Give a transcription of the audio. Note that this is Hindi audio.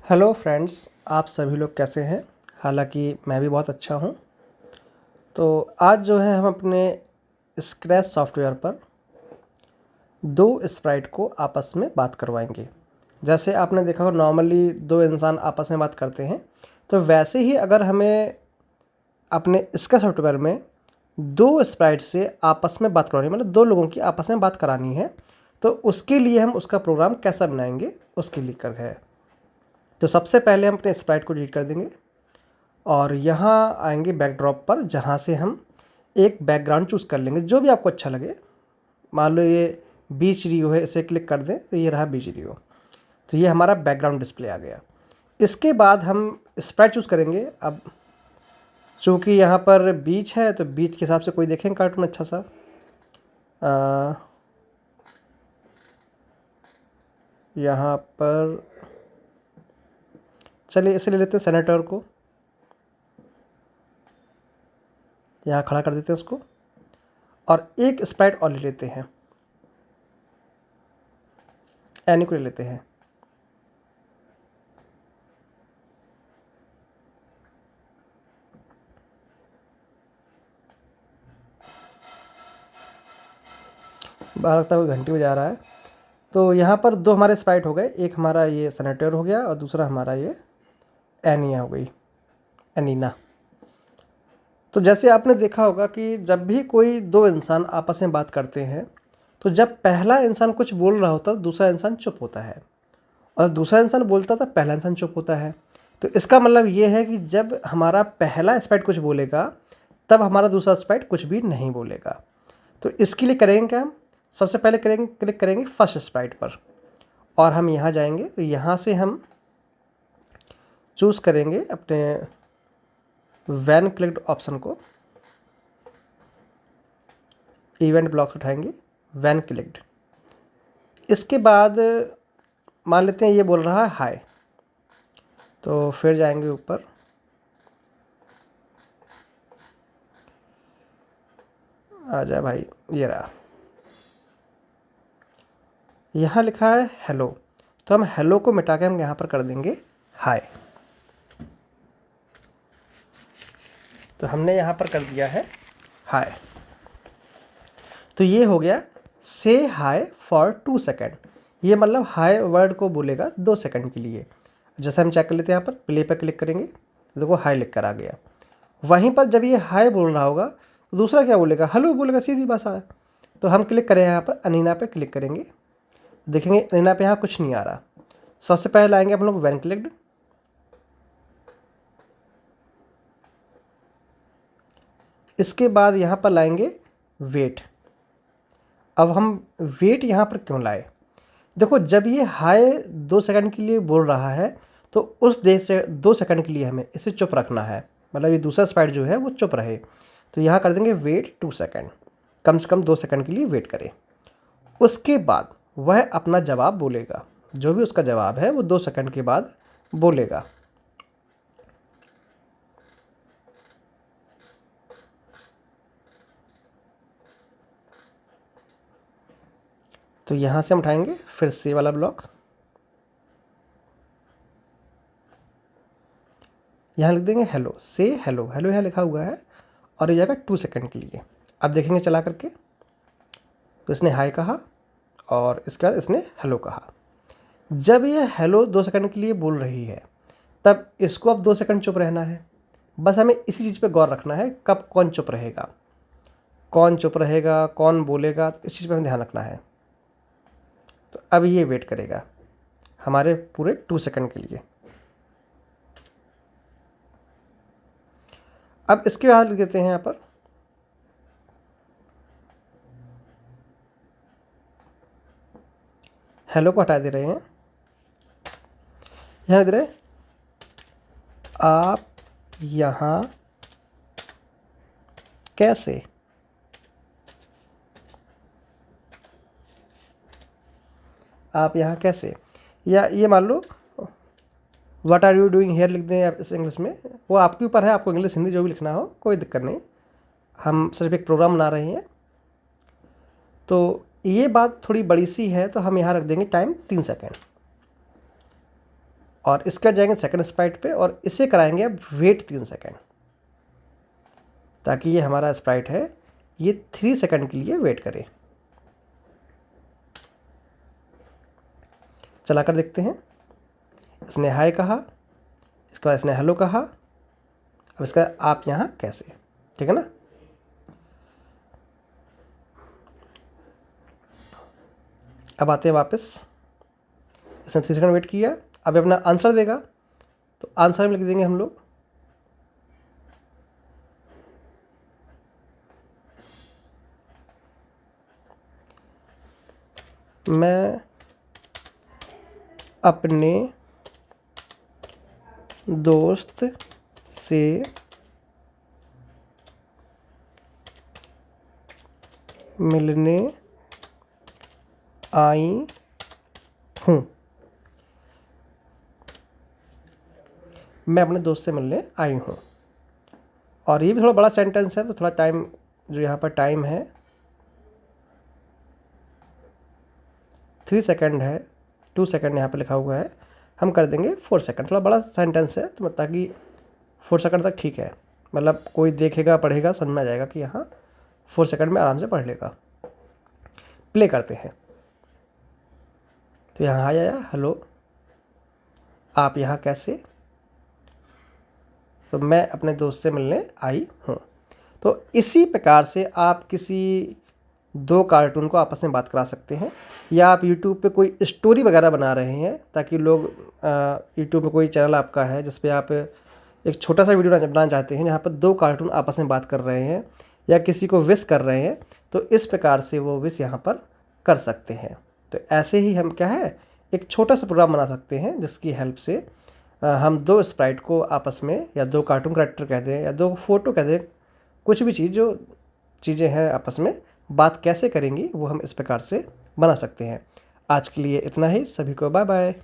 हेलो फ्रेंड्स, आप सभी लोग कैसे हैं। हालांकि मैं भी बहुत अच्छा हूं। तो आज जो है हम अपने स्क्रैच सॉफ्टवेयर पर दो स्प्राइट को आपस में बात करवाएंगे। जैसे आपने देखा हो नॉर्मली दो इंसान आपस में बात करते हैं, तो वैसे ही अगर हमें अपने स्क्रैच सॉफ्टवेयर में दो स्प्राइट से आपस में बात करवानी, मतलब दो लोगों की आपस में बात करानी है, तो उसके लिए हम उसका प्रोग्राम कैसा बनाएंगे उसके लिए कर है। तो सबसे पहले हम अपने स्प्राइट को डिलीट कर देंगे और यहाँ आएंगे बैकड्रॉप पर, जहाँ से हम एक बैकग्राउंड चूज़ कर लेंगे जो भी आपको अच्छा लगे। मान लो ये बीच रियो है, इसे क्लिक कर दें तो ये रहा बीच रियो। तो ये हमारा बैकग्राउंड डिस्प्ले आ गया। इसके बाद हम स्प्राइट चूज़ करेंगे। अब चूँकि यहाँ पर बीच है तो बीच के हिसाब से कोई देखेंगे कार्टून अच्छा सा। यहाँ पर चलिए इसे ले लेते हैं, सेनेटर को यहाँ खड़ा कर देते हैं उसको, और एक स्प्राइट और ले लेते हैं, एनी को ले लेते हैं। बाहर लगता है कोई घंटी बजा रहा है। तो यहाँ पर दो हमारे स्प्राइट हो गए, एक हमारा ये सेनेटर हो गया और दूसरा हमारा ये एनिया हो गई, एनीना। तो जैसे आपने देखा होगा कि जब भी कोई दो इंसान आपस में बात करते हैं, तो जब पहला इंसान कुछ बोल रहा होता है दूसरा इंसान चुप होता है, और दूसरा इंसान बोलता था पहला इंसान चुप होता है। तो इसका मतलब ये है कि जब हमारा पहला स्प्राइट कुछ बोलेगा तब हमारा दूसरा स्प्राइट कुछ भी नहीं बोलेगा। तो इसके लिए करेंगे क्या, हम सबसे पहले करेंगे क्लिक करेंगे फर्स्ट स्प्राइट पर, और हम यहाँ जाएंगे। तो यहाँ से हम चूज़ करेंगे अपने वैन क्लिक्ड ऑप्शन को, इवेंट ब्लॉक्स उठाएंगे, वैन क्लिक्ड। इसके बाद मान लेते हैं ये बोल रहा है हाय, तो फिर जाएंगे ऊपर, आ जाए भाई, ये रहा, यहाँ लिखा है हेलो। तो हम हेलो को मिटा के हम यहाँ पर कर देंगे हाय। तो हमने यहाँ पर कर दिया है हाय। तो ये हो गया से हाय फॉर 2 सेकेंड। ये मतलब हाय वर्ड को बोलेगा 2 सेकंड के लिए। जैसे हम चेक कर लेते हैं, यहाँ पर प्ले पर क्लिक करेंगे तो देखो हाय लिख कर आ गया। वहीं पर जब ये हाय बोल रहा होगा तो दूसरा क्या बोलेगा, हेलो बोलेगा, सीधी भाषा है। तो हम क्लिक करें यहाँ पर अनीना पे क्लिक करेंगे, देखेंगे अनीना पे यहाँ कुछ नहीं आ रहा। सबसे पहले आएंगे हम लोग वैन क्लिक्ड, इसके बाद यहाँ पर लाएंगे वेट। अब हम वेट यहाँ पर क्यों लाए, देखो जब ये हाय 2 सेकंड के लिए बोल रहा है तो उस देर से 2 सेकंड के लिए हमें इसे चुप रखना है, मतलब ये दूसरा स्प्राइट जो है वो चुप रहे। तो यहाँ कर देंगे वेट 2 सेकंड, कम से कम 2 सेकंड के लिए वेट करें। उसके बाद वह अपना जवाब बोलेगा, जो भी उसका जवाब है वो 2 सेकंड के बाद बोलेगा। तो यहाँ से हम उठाएंगे फिर से वाला ब्लॉक, यहाँ लिख देंगे हेलो, से हेलो, हेलो यहाँ लिखा हुआ है और ये जाएगा 2 सेकंड के लिए। अब देखेंगे चला करके, तो इसने हाय कहा और इसके बाद इसने हेलो कहा। जब ये हेलो 2 सेकंड के लिए बोल रही है तब इसको अब 2 सेकंड चुप रहना है। बस हमें इसी चीज़ पे गौर रखना है, कब कौन चुप रहेगा, कौन चुप रहेगा, कौन बोलेगा, तो इस चीज़ पे हमें ध्यान रखना है। तो अब ये वेट करेगा हमारे पूरे 2 सेकंड के लिए। अब इसके बाद लिख देते हैं यहाँ पर हेलो को हटा दे रहे हैं, यहाँ लिख दे रहे आप यहाँ कैसे। आप यहाँ कैसे, या ये मान लो what are you doing here लिख दें या इस इंग्लिश में, वो आपके ऊपर है, आपको इंग्लिश हिंदी जो भी लिखना हो कोई दिक्कत नहीं, हम सिर्फ एक प्रोग्राम बना रहे हैं। तो ये बात थोड़ी बड़ी सी है तो हम यहाँ रख देंगे टाइम 3 सेकंड। और इसका जाएंगे सेकंड स्प्राइट पे और इसे कराएंगे अब वेट 3 सेकंड, ताकि ये हमारा स्प्राइट है ये 3 सेकंड के लिए वेट करे। चलाकर देखते हैं। इसने हाय कहा, इसके बाद इसने हेलो कहा, अब इसका आप यहाँ कैसे, ठीक है ना। अब आते हैं वापस, इसने 3 सेकंड वेट किया, अब अपना आंसर देगा, तो आंसर में लिख देंगे हम लोग मैं अपने दोस्त से मिलने आई हूँ। मैं अपने दोस्त से मिलने आई हूँ। और ये भी थोड़ा बड़ा सेंटेंस है, तो थोड़ा टाइम, जो यहाँ पर टाइम है 3 सेकंड है, 2 सेकंड यहाँ पर लिखा हुआ है, हम कर देंगे 4 सेकंड। थोड़ा बड़ा सेंटेंस है, तो ताकि 4 सेकंड तक ठीक है, मतलब कोई देखेगा पढ़ेगा समझ में आ जाएगा कि यहाँ 4 सेकंड में आराम से पढ़ लेगा। प्ले करते हैं, तो यहाँ आ आया हेलो, आप यहाँ कैसे, तो मैं अपने दोस्त से मिलने आई हूँ। तो इसी प्रकार से आप किसी 2 कार्टून को आपस में बात करा सकते हैं, या आप YouTube पे कोई स्टोरी वगैरह बना रहे हैं, ताकि लोग YouTube पे कोई चैनल आपका है जिस पे आप एक छोटा सा वीडियो बनाना चाहते हैं जहाँ पर 2 कार्टून आपस में बात कर रहे हैं या किसी को विश कर रहे हैं, तो इस प्रकार से वो विश यहाँ पर कर सकते हैं। तो ऐसे ही हम क्या है एक छोटा सा प्रोग्राम बना सकते हैं जिसकी हेल्प से हम 2 स्प्राइट को आपस में, या 2 कार्टून कैरेक्टर कह दें या 2 फोटो कह दें, कुछ भी चीज़ जो चीज़ें हैं आपस में बात कैसे करेंगी वो हम इस प्रकार से बना सकते हैं। आज के लिए इतना ही, सभी को बाय बाय।